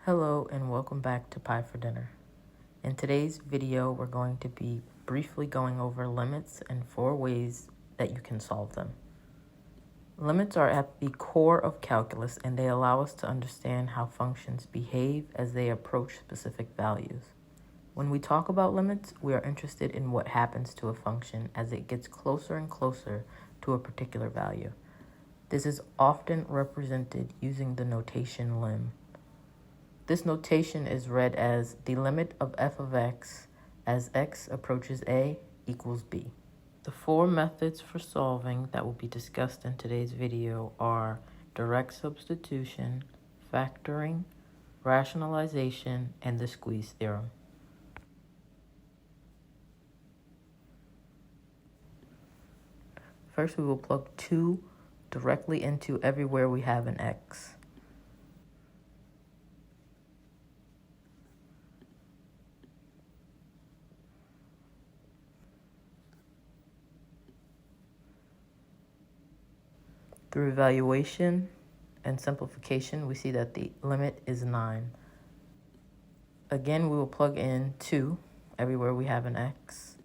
Hello and welcome back to Pie for Dinner. In today's video, we're going to be briefly going over limits and 4 ways that you can solve them. Limits are at the core of calculus and they allow us to understand how functions behave as they approach specific values. When we talk about limits, we are interested in what happens to a function as it gets closer and closer to a particular value. This is often represented using the notation lim. This notation is read as the limit of f of x as x approaches a equals b. The 4 methods for solving that will be discussed in today's video are direct substitution, factoring, rationalization, and the squeeze theorem. First, we will plug 2 directly into everywhere we have an x. Through evaluation and simplification, we see that the limit is 9. Again, we will plug in 2 everywhere we have an x.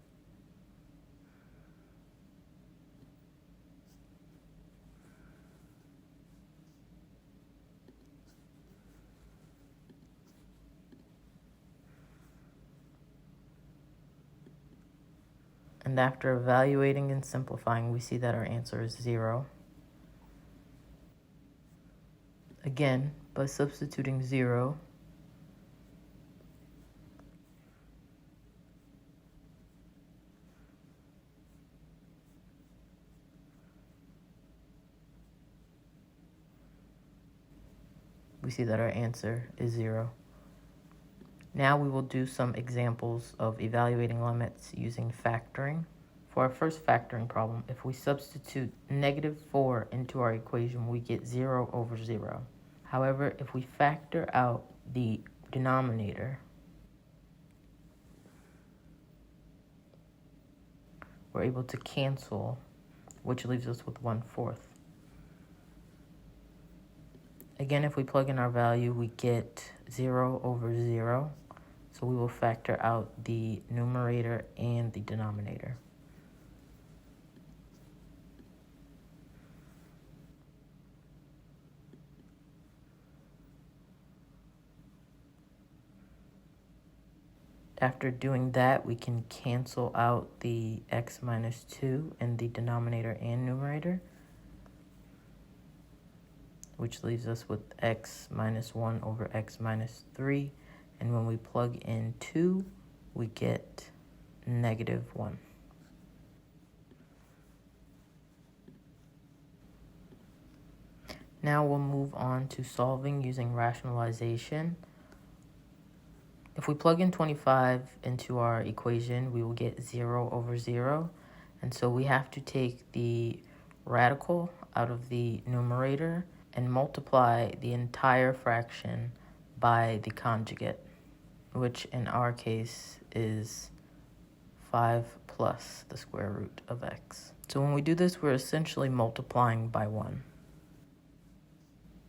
And after evaluating and simplifying, we see that our answer is 0. Again, by substituting 0, we see that our answer is 0. Now we will do some examples of evaluating limits using factoring. For our first factoring problem, if we substitute -4 into our equation, we get 0 over 0. However, if we factor out the denominator, we're able to cancel, which leaves us with 1/4. Again, if we plug in our value, we get 0 over 0. So we will factor out the numerator and the denominator. After doing that, we can cancel out the x minus 2 in the denominator and numerator, which leaves us with x minus 1 over x minus 3. And when we plug in 2, we get -1. Now we'll move on to solving using rationalization. If we plug in 25 into our equation, we will get 0 over 0. And so we have to take the radical out of the numerator and multiply the entire fraction by the conjugate, which in our case is 5 plus the square root of x. So when we do this, we're essentially multiplying by 1.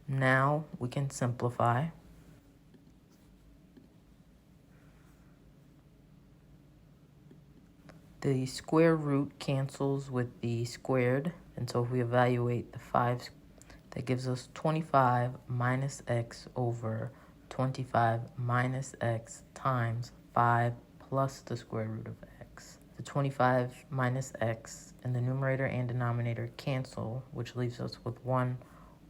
Now we can simplify. The square root cancels with the squared, and so if we evaluate the 5, that gives us 25 minus x over 25 minus x times 5 plus the square root of x. The 25 minus x in the numerator and denominator cancel, which leaves us with 1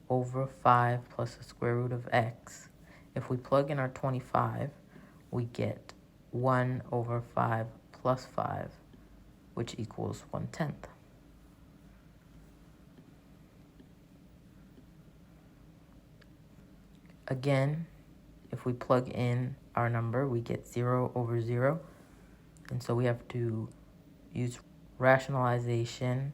over 5 plus the square root of x. If we plug in our 25, we get 1 over 5 plus 5, which equals 1/10. Again, if we plug in our number, we get 0 over 0. And so we have to use rationalization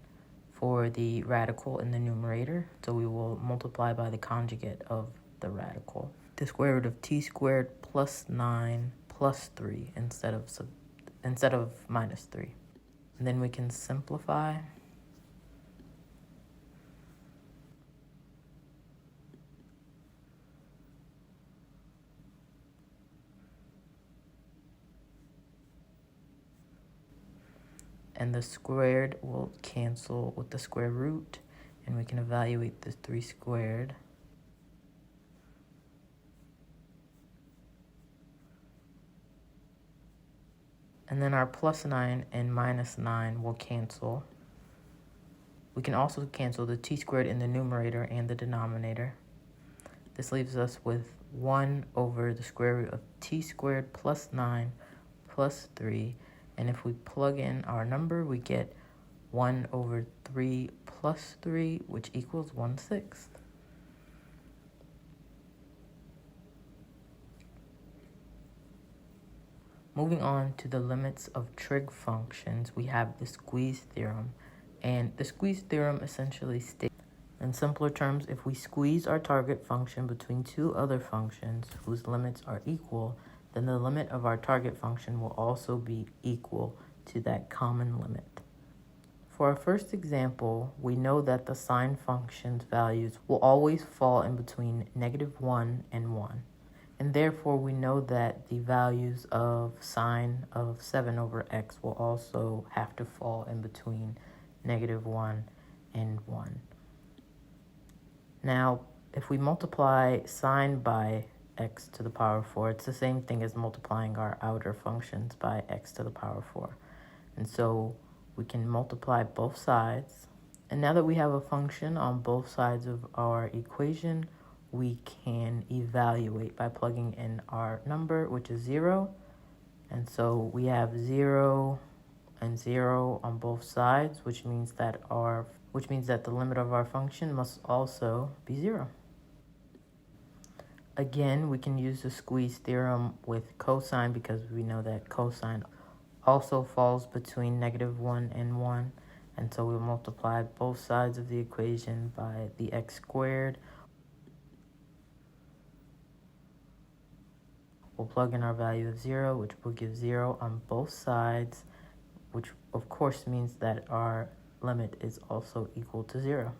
for the radical in the numerator. So we will multiply by the conjugate of the radical. The square root of t squared plus 9 plus 3 instead of minus 3. And then we can simplify. and the squared will cancel with the square root, and we can evaluate this 3 squared. And then our plus 9 and minus 9 will cancel. We can also cancel the t squared in the numerator and the denominator. This leaves us with 1 over the square root of t squared plus 9 plus 3. And if we plug in our number, we get 1 over 3 plus 3, which equals 1/6. Moving on to the limits of trig functions, we have the squeeze theorem. And the squeeze theorem essentially states, in simpler terms, if we squeeze our target function between two other functions whose limits are equal, then the limit of our target function will also be equal to that common limit. For our first example, we know that the sine function's values will always fall in between -1 and 1. And therefore, we know that the values of sine of 7 over x will also have to fall in between -1 and 1. Now, if we multiply sine by x to the power 4, it's the same thing as multiplying our outer functions by x to the power 4. And so we can multiply both sides. And now that we have a function on both sides of our equation, we can evaluate by plugging in our number, which is 0. And so we have 0 and 0 on both sides, which means that the limit of our function must also be 0. Again, we can use the squeeze theorem with cosine because we know that cosine also falls between -1 and 1. And so we'll multiply both sides of the equation by the x squared. We'll plug in our value of 0, which will give 0 on both sides, which of course means that our limit is also equal to 0.